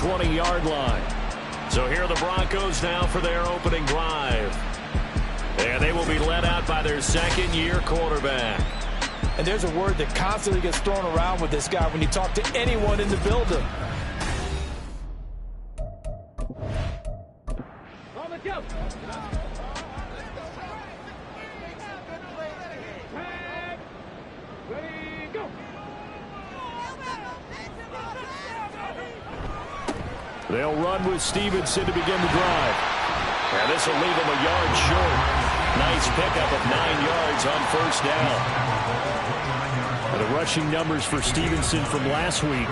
20-yard line. So here are the Broncos now for their opening drive. And they will be led out by their second-year quarterback. And there's a word that constantly gets thrown around with this guy when you talk to anyone in the building. They'll run with Stevenson to begin the drive. And this will leave him a yard short. Nice pickup of 9 yards on first down. And the rushing numbers for Stevenson from last week: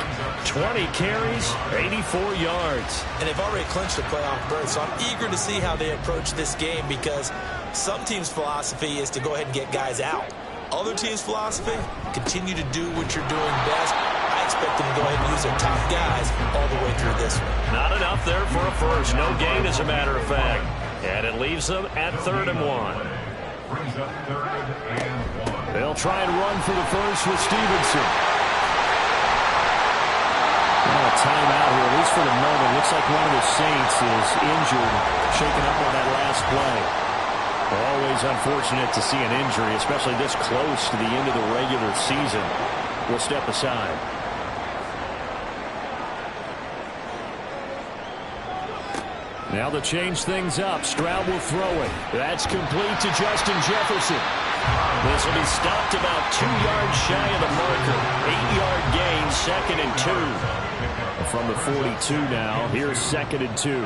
20 carries, 84 yards. And they've already clinched a playoff berth, so I'm eager to see how they approach this game, because some teams' philosophy is to go ahead and get guys out. Other teams' philosophy, continue to do what you're doing best. I expect them to go ahead and use their top guys all the way through this one. Not enough there for a first. No gain, as a matter of fact. And it leaves them at 3rd and 1. They'll try and run for the first with Stevenson. A timeout here, at least for the moment. Looks like one of the Saints is injured, shaken up on that last play. Always unfortunate to see an injury, especially this close to the end of the regular season. We'll step aside. Now to change things up, Stroud will throw it. That's complete to Justin Jefferson. This will be stopped about 2 yards shy of the marker. 8-yard gain, 2nd and 2. From the 42 now, here's 2nd and 2.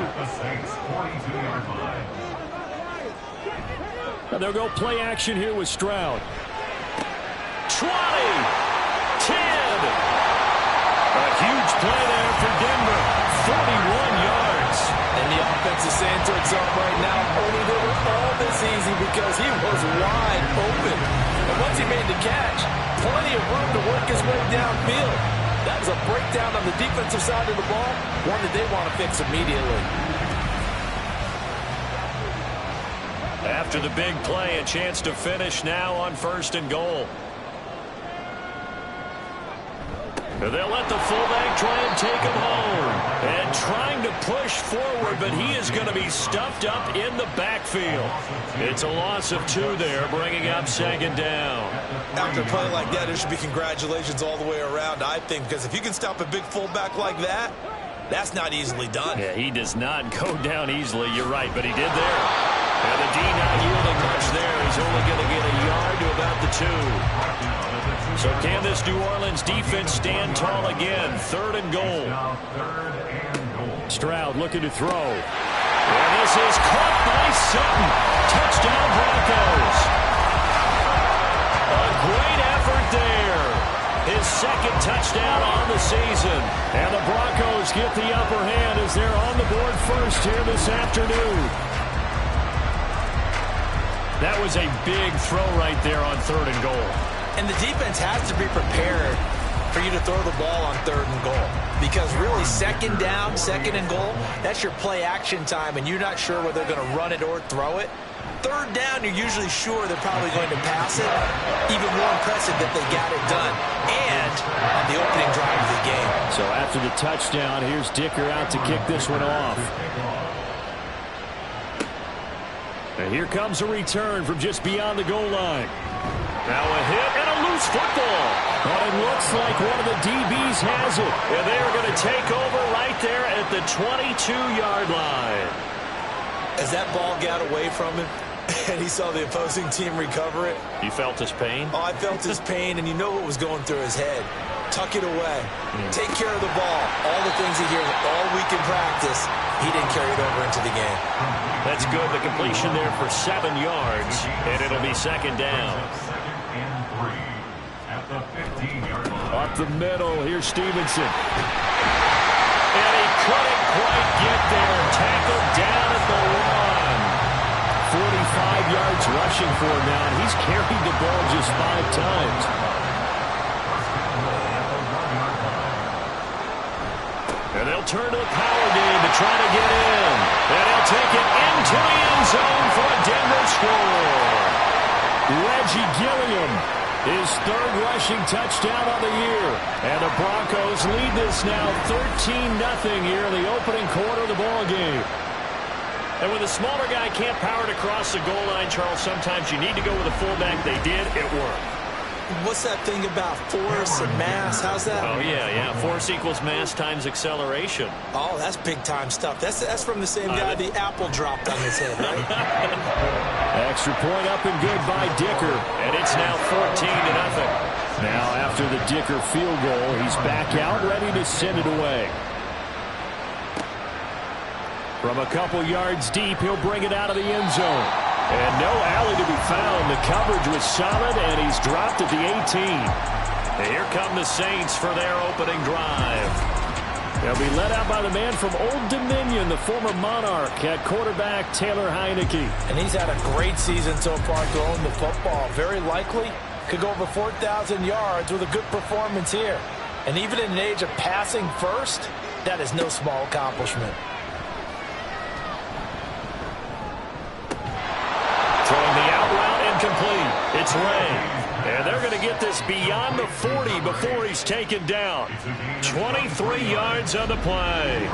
Now they'll go play action here with Stroud. 20, 10. A huge play there for Denver. 41 yards. And the offense is saying to itself right now, only they were all this easy because he was wide open. And once he made the catch, plenty of room to work his way downfield. That was a breakdown on the defensive side of the ball, one that they want to fix immediately. After the big play, a chance to finish now on 1st and goal. They'll let the fullback try and take him home. And trying to push forward, but he is going to be stuffed up in the backfield. It's a loss of 2 there, bringing up 2nd down. After a play like that, there should be congratulations all the way around, I think, because if you can stop a big fullback like that, that's not easily done. Yeah, he does not go down easily, you're right, but he did there. And the D not yielding much there. He's only going to get a yard to about the 2. So can this New Orleans defense stand tall again? 3rd and goal. Stroud looking to throw. And this is caught by Sutton. Touchdown Broncos. A great effort there. His 2nd touchdown on the season. And the Broncos get the upper hand as they're on the board first here this afternoon. That was a big throw right there on 3rd and goal. And the defense has to be prepared for you to throw the ball on 3rd and goal. Because really, 2nd down, 2nd and goal, that's your play action time, and you're not sure whether they're going to run it or throw it. 3rd down, you're usually sure they're probably going to pass it. Even more impressive that they got it done. And on the opening drive of the game. So after the touchdown, here's Dicker out to kick this one off. And here comes a return from just beyond the goal line. Now a hit and a loose football. But it looks like one of the DBs has it. And they're going to take over right there at the 22-yard line. As that ball got away from him and he saw the opposing team recover it. You felt his pain? Oh, I felt his pain, and you know what was going through his head. Tuck it away. Take care of the ball. All the things he hears all week in practice, he didn't carry it over into the game. That's good. The completion there for 7 yards, and it'll be 2nd down. Up the middle, here's Stevenson. And he couldn't quite get there. Tackled down at the 1. 45 yards rushing for him now, and he's carried the ball just 5 times. And they'll turn to the power game to try to get in. And he'll take it into the end zone for a Denver score. Reggie Gilliam His third rushing touchdown on the year. And the Broncos lead this now 13-0 here in the opening quarter of the ball game. And when the smaller guy can't power it across the goal line, Charles, sometimes you need to go with a fullback. They did. It worked. What's that thing about force and mass? How's that? Oh, yeah. Force equals mass times acceleration. Oh, that's big-time stuff. That's from the same guy the apple dropped on his head, right? Extra point up and good by Dicker. And it's now 14-0. Now, after the Dicker field goal, he's back out, ready to send it away. From a couple yards deep, he'll bring it out of the end zone. And no alley to be found. The coverage was solid, and he's dropped at the 18. And here come the Saints for their opening drive. They'll be led out by the man from Old Dominion, the former Monarch, at quarterback Taylor Heineke. And he's had a great season so far throwing the football. Very likely could go over 4,000 yards with a good performance here. And even in an age of passing first, that is no small accomplishment. Throwing the out route incomplete. It's Ray. And they're going to get this beyond the 40 before he's taken down. 23 yards on the play.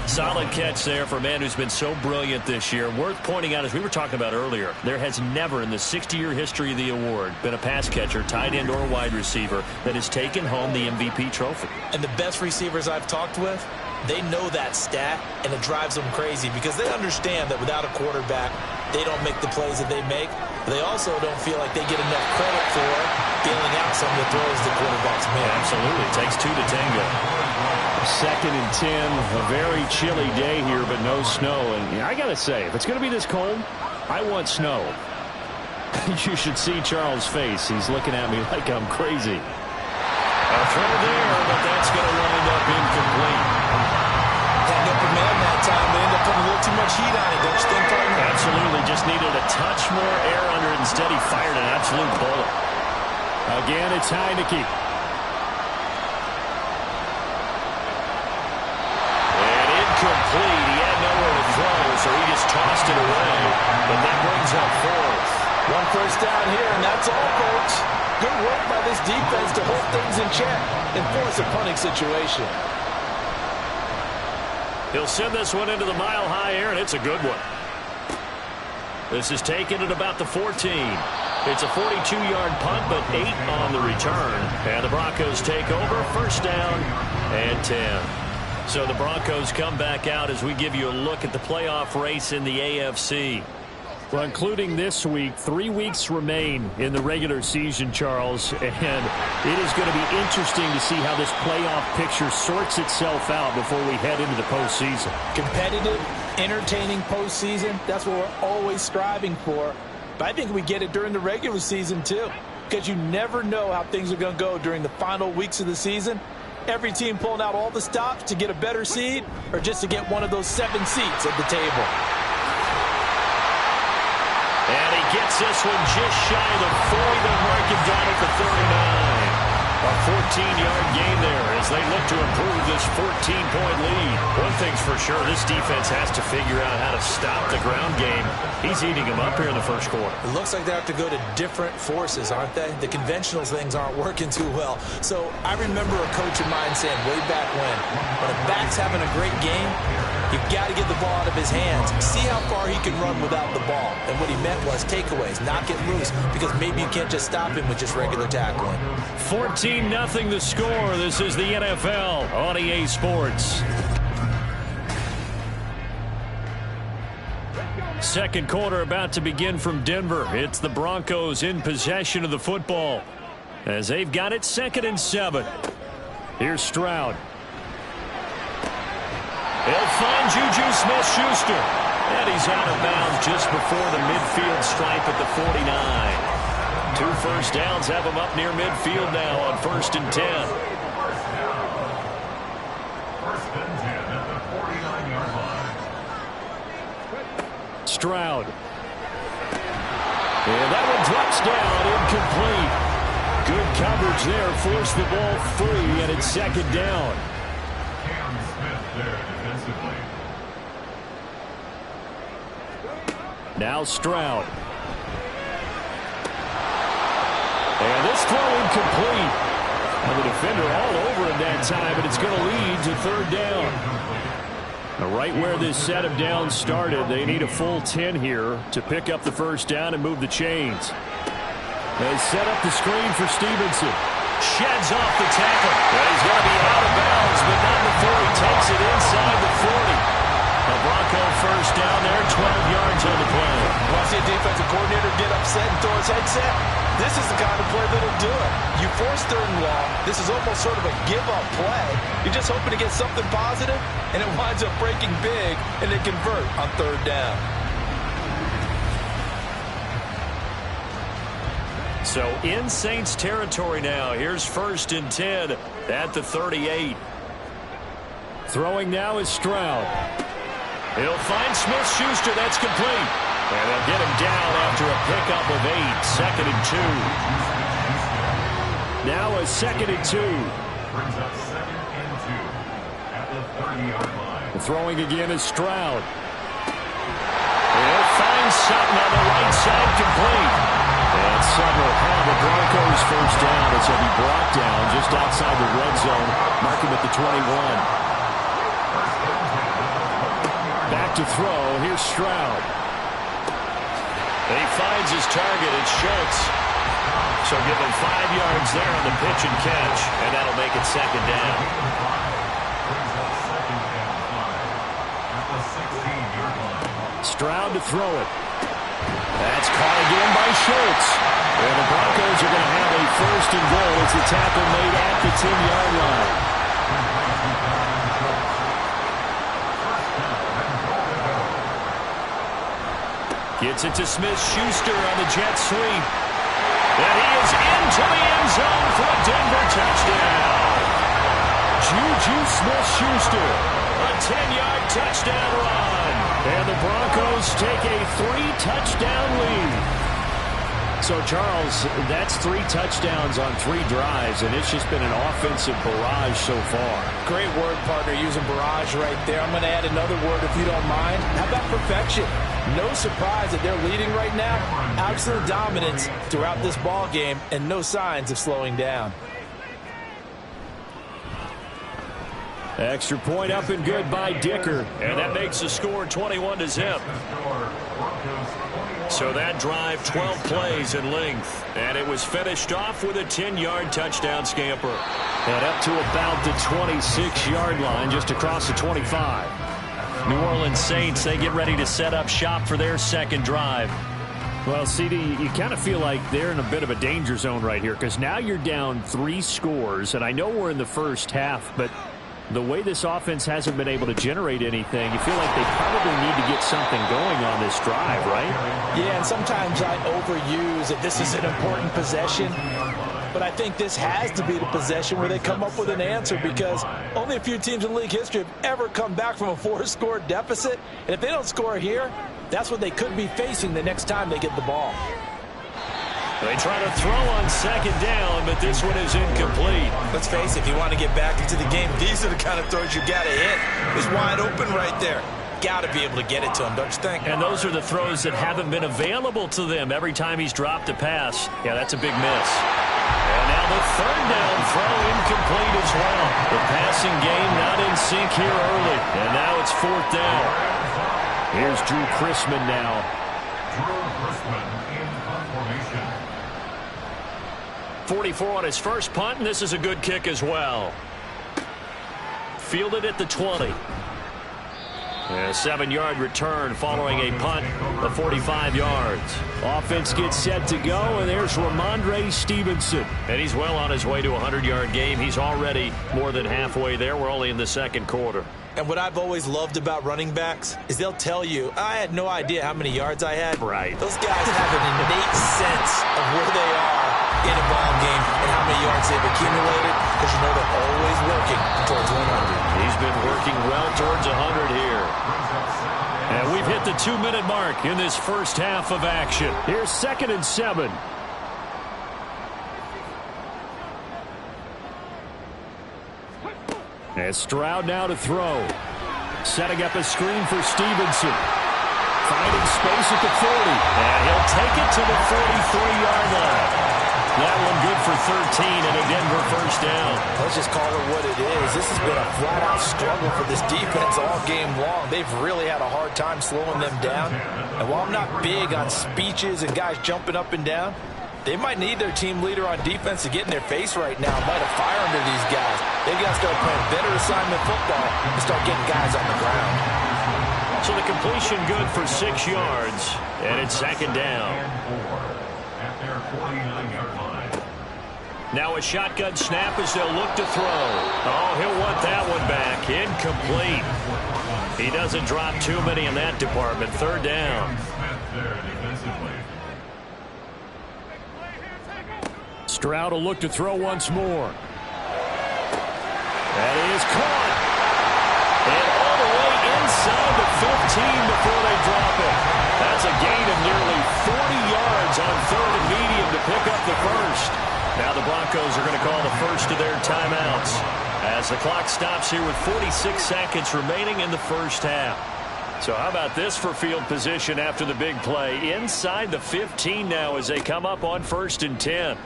Solid catch there for a man who's been so brilliant this year. Worth pointing out, as we were talking about earlier, there has never in the 60-year history of the award been a pass catcher, tight end, or wide receiver that has taken home the MVP trophy. And the best receivers I've talked with, they know that stat, and it drives them crazy because they understand that without a quarterback, they don't make the plays that they make. They also don't feel like they get enough credit for dealing out some of the throws the quarterbacks make. Absolutely. It takes two to tango. 2nd and 10, a very chilly day here, but no snow. And I got to say, if it's going to be this cold, I want snow. You should see Charles' face. He's looking at me like I'm crazy. A throw there, but that's going to wind up incomplete. Had no command that time. They end up putting a little too much heat on it, don't you think, partner? Absolutely. Just needed a touch more air under it. Instead, he fired an absolute bullet. Again, it's Heineke. And incomplete. He had nowhere to throw, so he just tossed it away. But that brings up 4th. One first down here, and that's all, folks. Good work by this defense to hold things in check and force a punting situation. He'll send this one into the mile-high air, and it's a good one. This is taken at about the 14. It's a 42-yard punt, but 8 on the return. And the Broncos take over, 1st down and 10. So the Broncos come back out as we give you a look at the playoff race in the AFC. Well, including this week, 3 weeks remain in the regular season, Charles, and it is going to be interesting to see how this playoff picture sorts itself out before we head into the postseason. Competitive, entertaining postseason, that's what we're always striving for. But I think we get it during the regular season, too, because you never know how things are going to go during the final weeks of the season. Every team pulling out all the stops to get a better seed or just to get one of those 7 seats at the table. And he gets this one just shy of the 40. They'll mark him down at the 39. A 14-yard gain there as they look to improve this 14-point lead. One thing's for sure, this defense has to figure out how to stop the ground game. He's eating them up here in the first quarter. It looks like they have to go to different forces, aren't they? The conventional things aren't working too well. So I remember a coach of mine saying way back when a back's having a great game, you've got to get the ball out of his hands. See how far he can run without the ball. And what he meant was takeaways, not get loose, because maybe you can't just stop him with just regular tackling. 14-0 the score. This is the NFL on EA Sports. Second quarter about to begin from Denver. It's the Broncos in possession of the football as they've got it 2nd and 7. Here's Stroud. He'll find Juju Smith-Schuster. And he's out of bounds just before the midfield stripe at the 49. 2 first downs have him up near midfield now on 1st and 10. Stroud. And that one drops down, incomplete. Good coverage there, forced the ball free, and it's 2nd down. Now Stroud. And this throw incomplete. And the defender all over him that time, but it's going to lead to third down. Now, right where this set of downs started, they need a full 10 here to pick up the first down and move the chains. They set up the screen for Stevenson. Sheds off the tackle. Well, he's going to be out of bounds, but not before he takes it inside the 40. A Bronco first down there, 12 yards on the play. Want to see a defensive coordinator get upset and throw his headset? This is the kind of play that'll do it. You force third and long. This is almost sort of a give-up play. You're just hoping to get something positive, and it winds up breaking big, and they convert on third down. So in Saints territory now. Here's 1st and 10 at the 38. Throwing now is Stroud. He'll find Smith-Schuster. That's complete. And they'll get him down after a pickup of 8. 2nd and 2. Now a 2nd and 2. Brings up 2nd and 2 at the 30-yard line. Throwing again is Stroud. He'll find Sutton on the right side, complete. And Sutton will have the Broncos first down as he'll be brought down just outside the red zone. Mark him at the 21. Back to throw. Here's Stroud. He finds his target. It's Schultz. So give him 5 yards there on the pitch and catch, and that'll make it 2nd down. Stroud to throw it. That's caught again by Schultz. And the Broncos are going to have a 1st and goal as the tackle made at the 10-yard line. Gets it to Smith-Schuster on the jet sweep. And he is into the end zone for a Denver touchdown. Juju Smith-Schuster. A 10-yard touchdown run. And the Broncos take a 3-touchdown lead. So, Charles, that's 3 touchdowns on 3 drives, and it's just been an offensive barrage so far. Great word, partner, using barrage right there. I'm going to add another word if you don't mind. How about perfection? No surprise that they're leading right now. Absolute dominance throughout this ball game, and no signs of slowing down. Extra point up and good by Dicker. And that makes the score 21-0. So that drive, 12 plays in length. And it was finished off with a 10-yard touchdown scamper. And up to about the 26-yard line, just across the 25. New Orleans Saints, they get ready to set up shop for their 2nd drive. Well, CD, you kind of feel like they're in a bit of a danger zone right here because now you're down 3 scores. And I know we're in the first half, but the way this offense hasn't been able to generate anything, you feel like they probably need to get something going on this drive, right? Yeah, and sometimes I overuse that this is an important possession. But I think this has to be the possession where they come up with an answer because only a few teams in league history have ever come back from a 4-score deficit. And if they don't score here, that's what they could be facing the next time they get the ball. They try to throw on 2nd down, but this one is incomplete. Let's face it, if you want to get back into the game, these are the kind of throws you got to hit. It's wide open right there. Got to be able to get it to him, don't you think? And those are the throws that haven't been available to them every time he's dropped a pass. Yeah, that's a big miss. And now the 3rd down throw incomplete as well. The passing game not in sync here early. And now it's 4th down. Here's Drew Chrisman now. Drew Chrisman in formation. 44 on his first punt, and this is a good kick as well. Fielded at the 20. And a 7-yard return following a punt of 45 yards. Offense gets set to go, and there's Ramondre Stevenson. And he's well on his way to a 100-yard game. He's already more than halfway there. We're only in the 2nd quarter. And what I've always loved about running backs is they'll tell you, I had no idea how many yards I had. Right. Those guys have an innate sense of where they are in a ball game and how many yards they've accumulated because you know they're always working towards 100. He's been working well towards 100 here. And we've hit the 2-minute mark in this first half of action. Here's 2nd and 7. And Stroud now to throw. Setting up a screen for Stevenson. Finding space at the 40. And he'll take it to the 43-yard line. That one good for 13 and a Denver first down. Let's just call it what it is. This has been a flat-out struggle for this defense all game long. They've really had a hard time slowing them down. And while I'm not big on speeches and guys jumping up and down, they might need their team leader on defense to get in their face right now, light a fire under these guys. They've got to start playing better assignment football and start getting guys on the ground. So the completion good for 6 yards, and it's second down. At their 49-yard line. Now a shotgun snap as they'll look to throw. Oh, he'll want that one back. Incomplete. He doesn't drop too many in that department. Third down. Stroud will look to throw once more. That is caught. And all the way inside the 15 before they drop it. That's a gain of nearly 40 yards on third and medium to pick up the first. Now the Broncos are going to call the first of their timeouts as the clock stops here with 46 seconds remaining in the first half. So how about this for field position after the big play? Inside the 15 now as they come up on 1st and 10.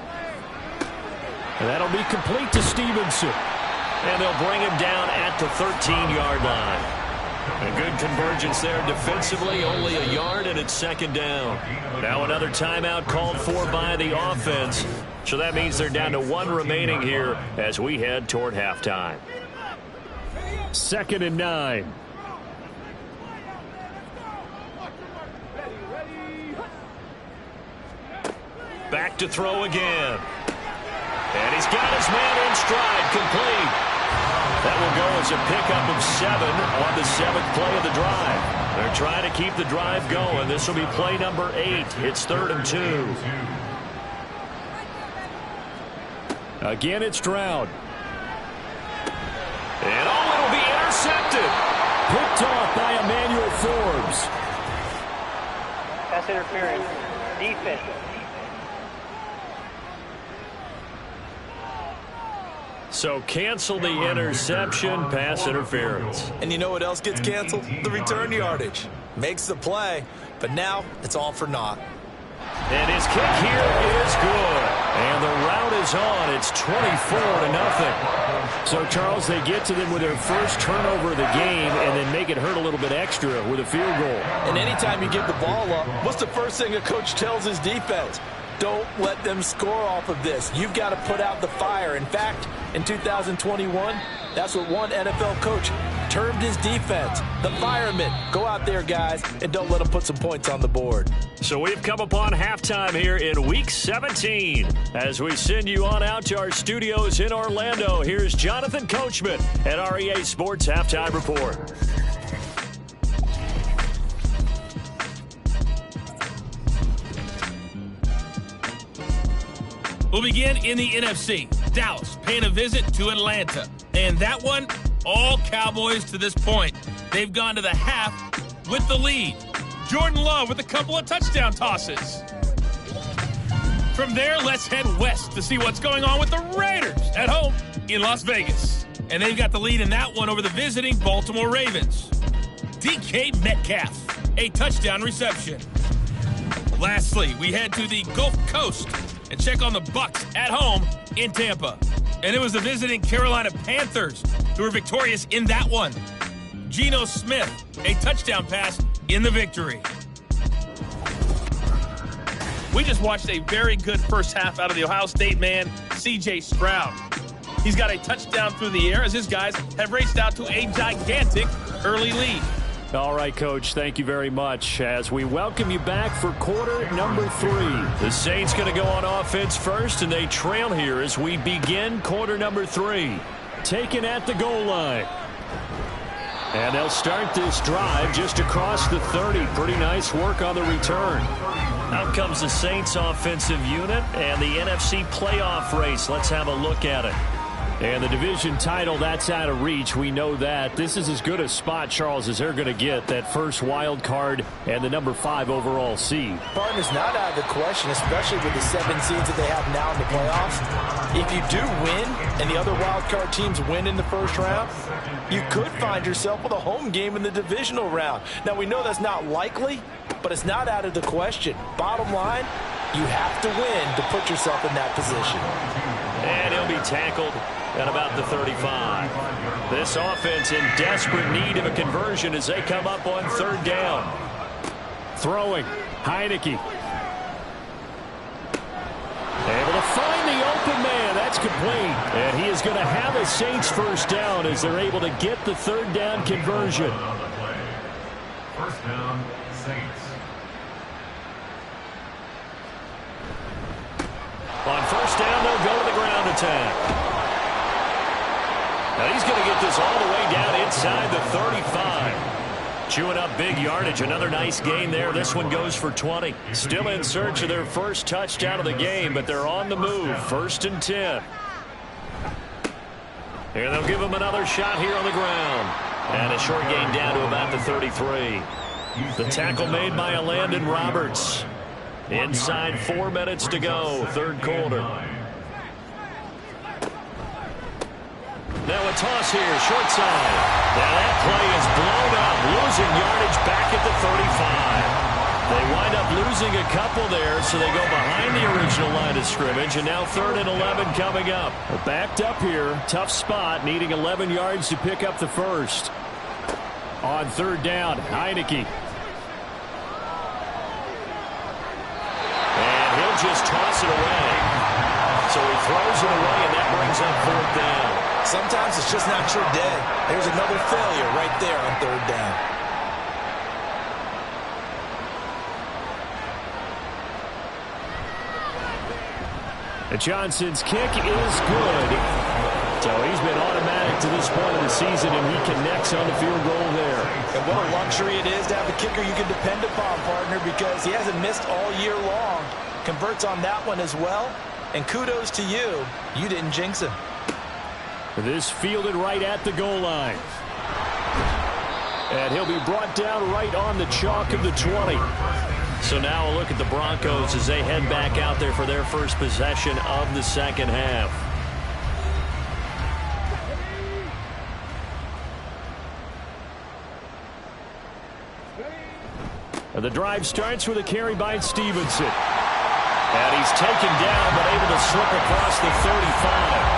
And that'll be complete to Stevenson. And they'll bring him down at the 13-yard line. A good convergence there defensively, only a yard, and it's second down. Now another timeout called for by the offense. So that means they're down to 1 remaining here as we head toward halftime. 2nd and 9. Back to throw again. And he's got his man in stride, complete. That will go as a pickup of 7 on the 7th play of the drive. They're trying to keep the drive going. This will be play number 8. It's 3rd and 2. Again, it's Stroud. And it'll be intercepted. Picked off by Emmanuel Forbes. Pass interference. Defense. So cancel the interception, pass interference. And you know what else gets canceled? The return yardage. Makes the play, but now it's all for naught. And his kick here is good. And the route is on. It's 24-0. So, Charles, they get to them with their first turnover of the game and then make it hurt a little bit extra with a field goal. And anytime you give the ball up, what's the first thing a coach tells his defense? Don't let them score off of this. You've got to put out the fire. In fact, in 2021, that's what one NFL coach termed his defense, the firemen. Go out there, guys, and don't let them put some points on the board. So we've come upon halftime here in Week 17. As we send you on out to our studios in Orlando, here's Jonathan Coachman at REA Sports Halftime Report. We'll begin in the NFC. Dallas paying a visit to Atlanta. And that one, all Cowboys to this point. They've gone to the half with the lead. Jordan Love with a couple of touchdown tosses. From there, let's head west to see what's going on with the Raiders at home in Las Vegas. And they've got the lead in that one over the visiting Baltimore Ravens. DK Metcalf, a touchdown reception. Lastly, we head to the Gulf Coast and check on the Bucs at home in Tampa. And it was the visiting Carolina Panthers who were victorious in that one. Geno Smith, a touchdown pass in the victory. We just watched a very good first half out of the Ohio State man, C.J. Stroud. He's got a touchdown through the air as his guys have raced out to a gigantic early lead. All right, Coach, thank you very much as we welcome you back for quarter number 3. The Saints going to go on offense first, and they trail here as we begin quarter number 3. Taken at the goal line. And they'll start this drive just across the 30. Pretty nice work on the return. Out comes the Saints offensive unit and the NFC playoff race. Let's have a look at it. And the division title, that's out of reach. We know that. This is as good a spot, Charles, as they're going to get. That first wild card and the number 5 overall seed. Partner's not out of the question, especially with the 7 seeds that they have now in the playoffs. If you do win and the other wild card teams win in the first round, you could find yourself with a home game in the divisional round. Now, we know that's not likely, but it's not out of the question. Bottom line, You have to win to put yourself in that position. And he'll be tackled at about the 35. This offense in desperate need of a conversion as they come up on third down. Throwing, Heineke. Able to find the open man. That's complete. And he is going to have a Saints first down as they're able to get the third down conversion. First down, Saints. On first down, they'll go to the ground attack. Now he's going to get this all the way down inside the 35. Chewing up big yardage. Another nice gain there. This one goes for 20. Still in search of their first touchdown of the game, but they're on the move. First and 10. And they'll give him another shot here on the ground. And a short gain down to about the 33. The tackle made by Landon Roberts. Inside 4 minutes to go, third quarter. Now a toss here, short side. Now that play is blown up, losing yardage back at the 35. They wind up losing a couple there, so they go behind the original line of scrimmage, and now 3rd and 11 coming up. Backed up here, tough spot, needing 11 yards to pick up the first. On third down, Heineke. And he'll just toss it away. So he throws it away, and that brings up 4th down. Sometimes it's just not your day. There's another failure right there on third down. And Johnson's kick is good. So he's been automatic to this point of the season, and he connects on the field goal there. And what a luxury it is to have a kicker you can depend upon, partner, because he hasn't missed all year long. Converts on that one as well. And kudos to you. You didn't jinx him. This fielded right at the goal line. And he'll be brought down right on the chalk of the 20. So now a look at the Broncos as they head back out there for their first possession of the second half. And the drive starts with a carry by Stevenson. And he's taken down but able to slip across the 35.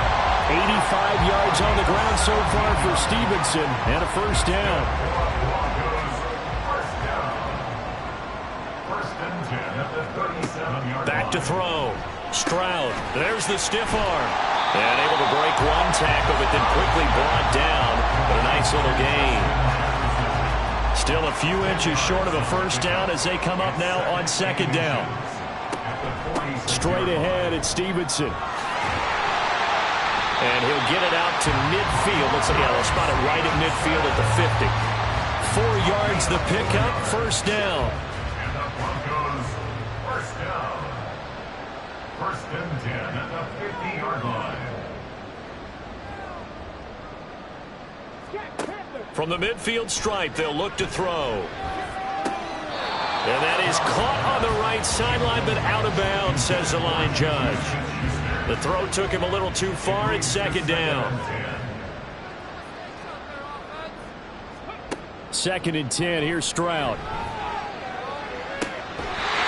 85 yards on the ground so far for Stevenson, and a first down. First and 10 at the 37-yard line. Back to throw. Stroud. There's the stiff arm. And able to break one tackle, but then quickly brought down. But a nice little gain. Still a few inches short of a first down as they come up now on second down. Straight ahead, it's Stevenson. And he'll get it out to midfield. Looks like they'll spot it right at midfield at the 50. 4 yards the pickup, first down. And the Broncos, first down. First and 10 at the 50-yard line. From the midfield stripe, they'll look to throw. And that is caught on the right sideline, but out of bounds, says the line judge. The throw took him a little too far. It's second down. 2nd and 10. Here's Stroud.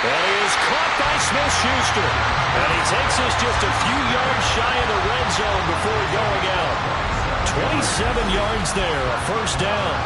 That is caught by Smith-Schuster. And he takes us just a few yards shy of the red zone before going out. 27 yards there, a first down.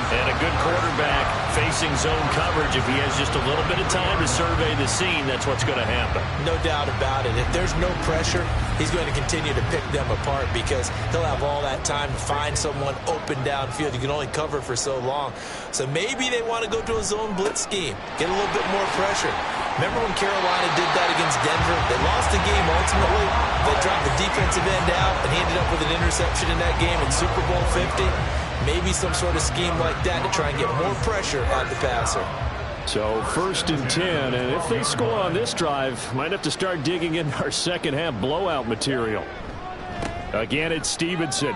And a good quarterback facing zone coverage. If he has just a little bit of time to survey the scene, that's what's going to happen. No doubt about it. If there's no pressure, he's going to continue to pick them apart because he'll have all that time to find someone open downfield. You can only cover for so long. So maybe they want to go to a zone blitz scheme, get a little bit more pressure. Remember when Carolina did that against Denver? They lost the game ultimately. They dropped the defensive end out, and he ended up with an interception in that game in Super Bowl 50. Maybe some sort of scheme like that to try and get more pressure on the passer. So 1st and 10, and if they score on this drive, might have to start digging in our second half blowout material. Again, it's Stevenson.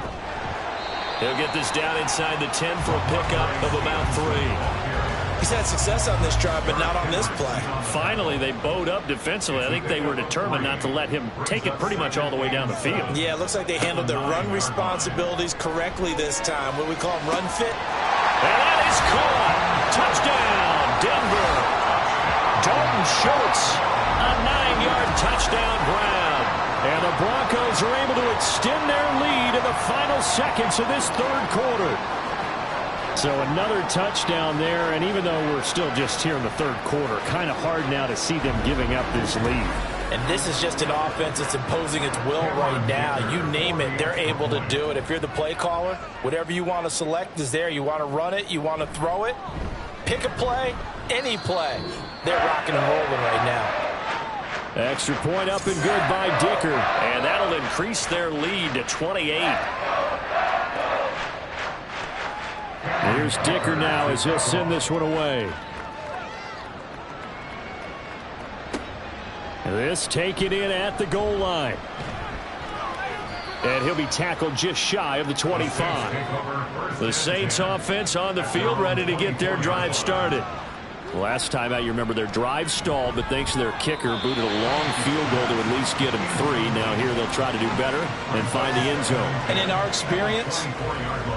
He'll get this down inside the 10 for a pickup of about 3. He's had success on this drive, but not on this play. Finally, they bowed up defensively. I think they were determined not to let him take it pretty much all the way down the field. Yeah, it looks like they handled their run responsibilities correctly this time. What we call them, run fit. And that is caught. Touchdown, Denver. Dalton Schultz touchdown grab. And the Broncos are able to extend their lead in the final seconds of this third quarter. So another touchdown there, and even though we're still just here in the third quarter, kind of hard now to see them giving up this lead. And this is just an offense that's imposing its will right now. You name it, they're able to do it. If you're the play caller, whatever you want to select is there. You want to run it, you want to throw it, pick a play, any play. They're rocking and rolling right now. Extra point up and good by Dicker. And that'll increase their lead to 28. Here's Dicker now as he'll send this one away. This taken in at the goal line. And he'll be tackled just shy of the 25. The Saints offense on the field ready to get their drive started. Last time out, you remember their drive stalled, but thanks to their kicker, booted a long field goal to at least get them 3. Now here they'll try to do better and find the end zone. And in our experience,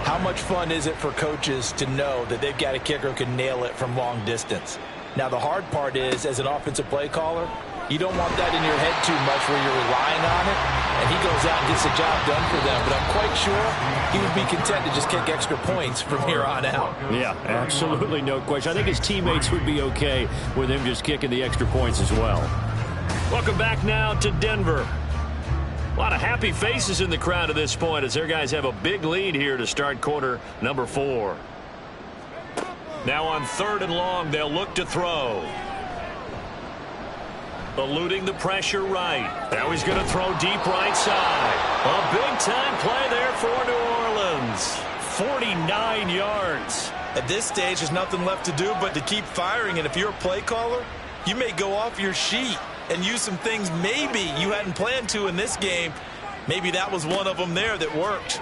how much fun is it for coaches to know that they've got a kicker who can nail it from long distance? Now the hard part is, as an offensive play caller, you don't want that in your head too much where you're relying on it, and he goes out and gets the job done for them. But I'm quite sure he would be content to just kick extra points from here on out. Yeah, absolutely no question. I think his teammates would be okay with him just kicking the extra points as well. Welcome back now to Denver. A lot of happy faces in the crowd at this point as their guys have a big lead here to start quarter number 4. Now on 3rd and long, they'll look to throw. Eluding the pressure right. Now he's going to throw deep right side. A big-time play there for New Orleans. 49 yards. At this stage, there's nothing left to do but to keep firing. And if you're a play caller, you may go off your sheet and use some things maybe you hadn't planned to in this game. Maybe that was one of them there that worked.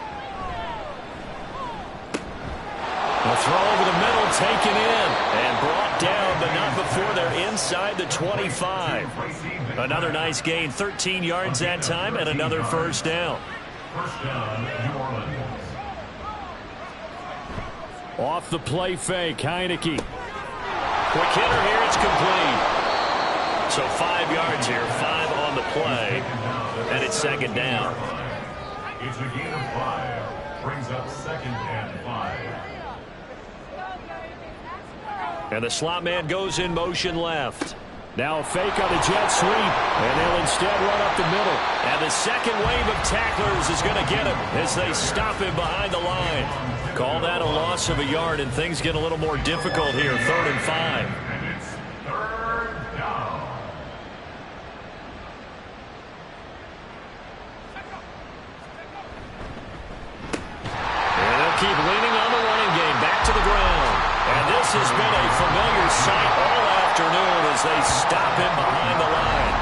A throw over the middle, taken in, and brought down, but not before they're inside the 25. Another nice gain, 13 yards that time, and another first down. First down, New Orleans. Off the play fake, Heineke. Quick hitter here, it's complete. So 5 yards here, 5 on the play, and it's second down. It's a gain of 5. Brings up 2nd and 5. And the slot man goes in motion left. Now a fake on the jet sweep, and they'll instead run up the middle. And the second wave of tacklers is going to get him as they stop him behind the line. Call that a loss of a yard, and things get a little more difficult here, 3rd and 5. And it's 3rd down. And they'll keep leaning on the running game, back to the ground. And this has been a familiar sight all afternoon as they stop him behind the line.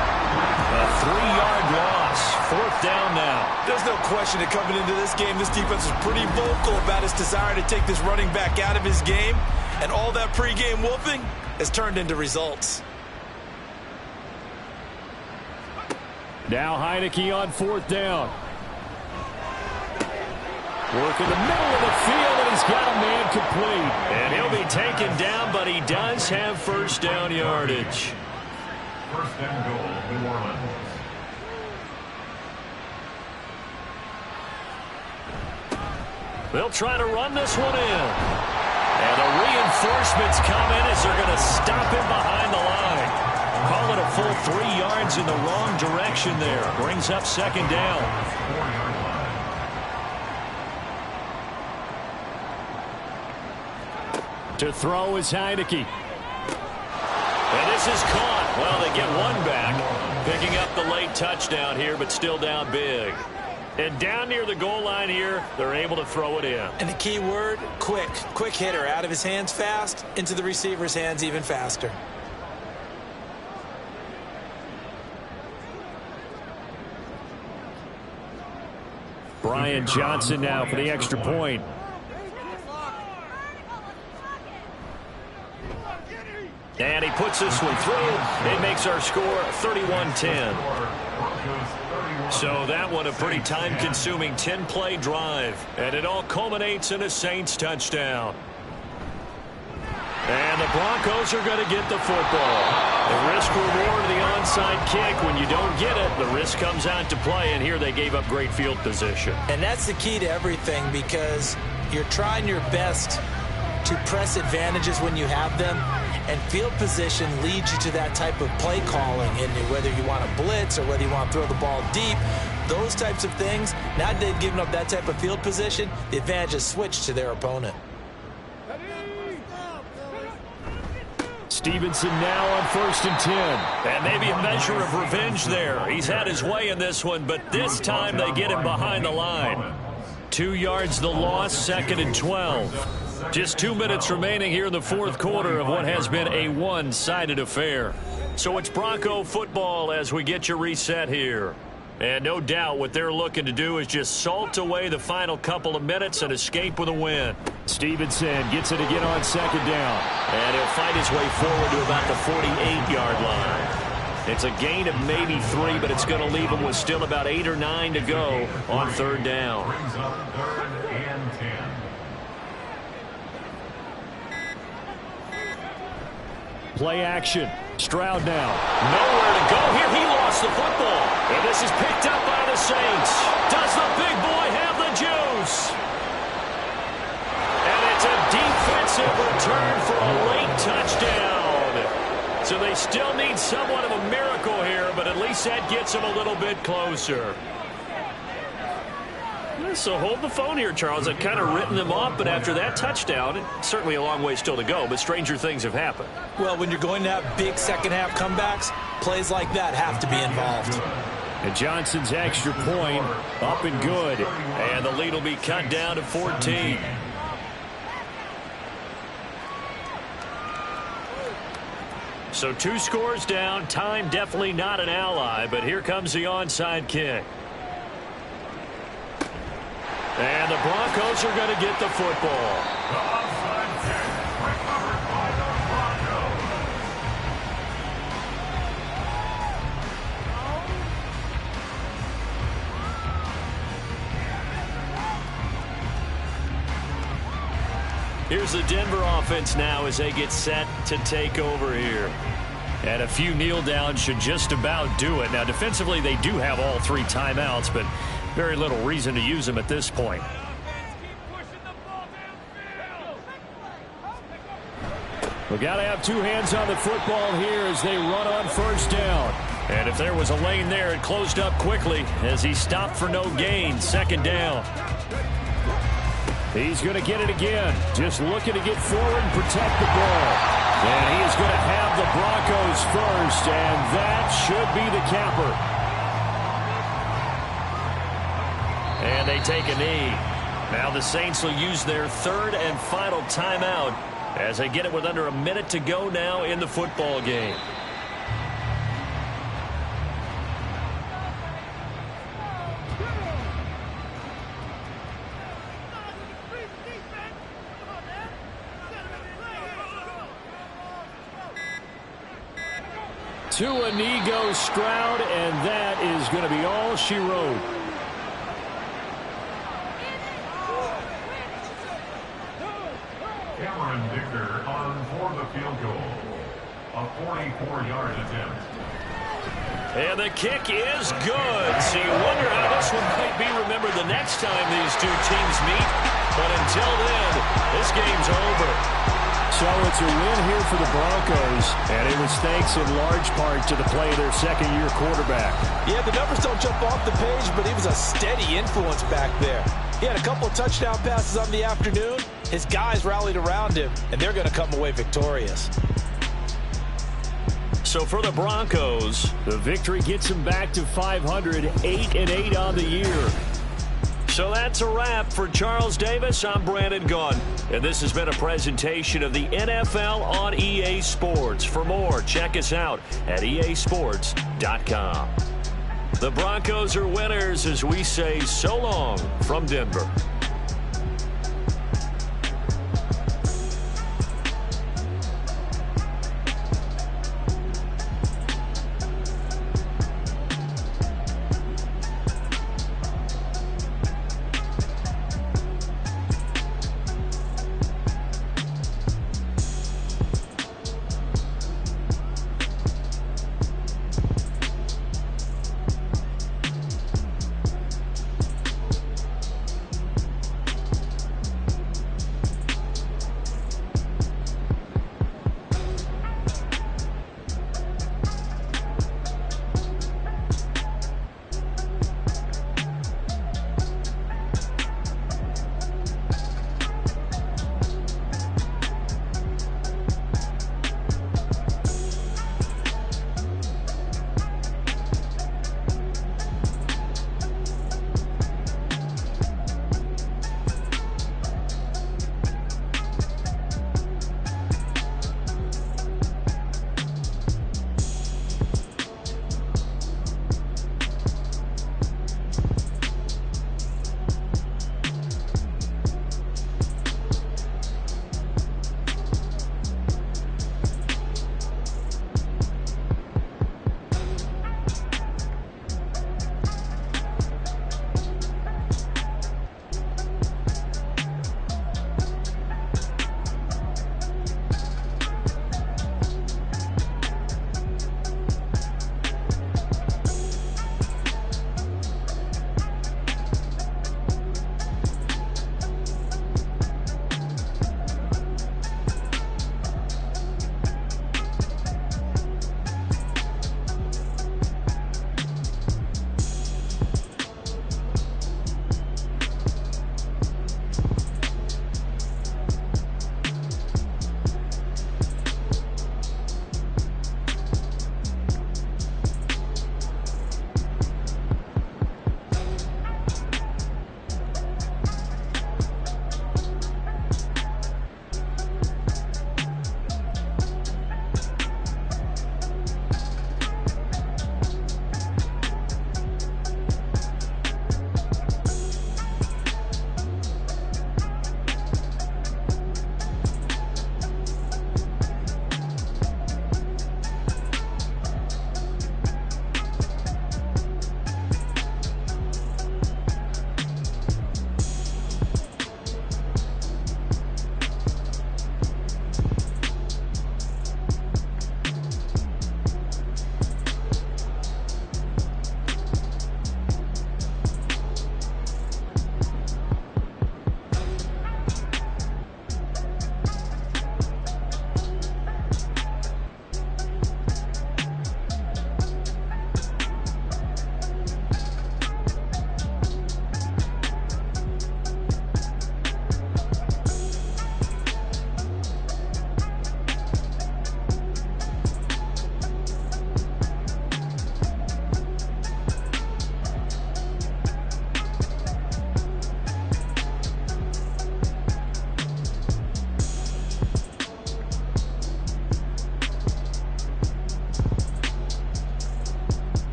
A 3-yard loss. 4th down now. There's no question that coming into this game, this defense is pretty vocal about its desire to take this running back out of his game. And all that pregame whooping has turned into results. Now Heineke on 4th down. Work in the middle of the field, and he's got a man complete. And he'll be taken down, but he does have first down yardage. 1st and goal, New Orleans. They'll try to run this one in. And the reinforcements come in as they're going to stop him behind the line. Call it a full 3 yards in the wrong direction there. Brings up second down. 4-yard line. To throw is Heineke. And this is caught. Well, they get one back. Picking up the late touchdown here, but still down big. And down near the goal line here, they're able to throw it in. And the key word, quick. Quick hitter. Out of his hands fast, into the receiver's hands even faster. Brian Johnson now for the extra point. And he puts this one through. It makes our score 31-10. So that one a pretty time-consuming 10-play drive. And it all culminates in a Saints touchdown. And the Broncos are going to get the football. The risk reward of the onside kick. When you don't get it, the risk comes out to play, and here they gave up great field position. And that's the key to everything, because you're trying your best to press advantages when you have them, and field position leads you to that type of play calling, and whether you want to blitz or whether you want to throw the ball deep, those types of things. Now that they've given up that type of field position, the advantage is switched to their opponent. Stevenson now on 1st and 10. And maybe a measure of revenge there. He's had his way in this one, but this time they get him behind the line. 2 yards the loss, 2nd and 12. Just 2 minutes remaining here in the fourth quarter of what has been a one-sided affair. So it's Bronco football as we get you reset here. And no doubt what they're looking to do is just salt away the final couple of minutes and escape with a win. Stevenson gets it again on 2nd down. And he'll fight his way forward to about the 48-yard line. It's a gain of maybe 3, but it's going to leave him with still about 8 or 9 to go on 3rd down. Brings up 3rd and 10. Play action. Stroud now. Nowhere to go here. He lost the football. And this is picked up by the Saints. Does the big boy have the juice? And it's a defensive return for a late touchdown. So they still need somewhat of a miracle here, but at least that gets them a little bit closer. So hold the phone here, Charles. I've kind of written them off, but after that touchdown, certainly a long way still to go, but stranger things have happened. Well, when you're going to have big second-half comebacks, plays like that have to be involved. And Johnson's extra point up and good. And the lead will be cut down to 14. So 2 scores down. Time definitely not an ally, but here comes the onside kick. And the Broncos are going to get the football. The onside kick recovered by the Broncos. Here's the Denver offense now as they get set to take over here. And a few kneel downs should just about do it. Now, defensively, they do have all 3 timeouts, but very little reason to use them at this point. We got to have 2 hands on the football here as they run on 1st down. And if there was a lane there, it closed up quickly as he stopped for no gain. 2nd down. He's going to get it again. Just looking to get forward and protect the ball. And he is going to have the Broncos first, and that should be the capper. And they take a knee. Now the Saints will use their 3rd and final timeout as they get it with under a minute to go now in the football game. To a knee goes Stroud, and that is going to be all she wrote. Cameron Dicker on for the field goal. A 44-yard attempt. And the kick is good. So you wonder how this one might be remembered the next time these 2 teams meet. But until then, this game's over. So it's a win here for the Broncos, and it was thanks in large part to the play of their 2nd-year quarterback. Yeah, the numbers don't jump off the page, but he was a steady influence back there. He had a couple of touchdown passes on the afternoon. His guys rallied around him, and they're going to come away victorious. So for the Broncos, the victory gets them back to 500, 8-8 on the year. So that's a wrap. For Charles Davis, I'm Brandon Gaudin, and this has been a presentation of the NFL on EA Sports. For more, check us out at easports.com. The Broncos are winners as we say so long from Denver.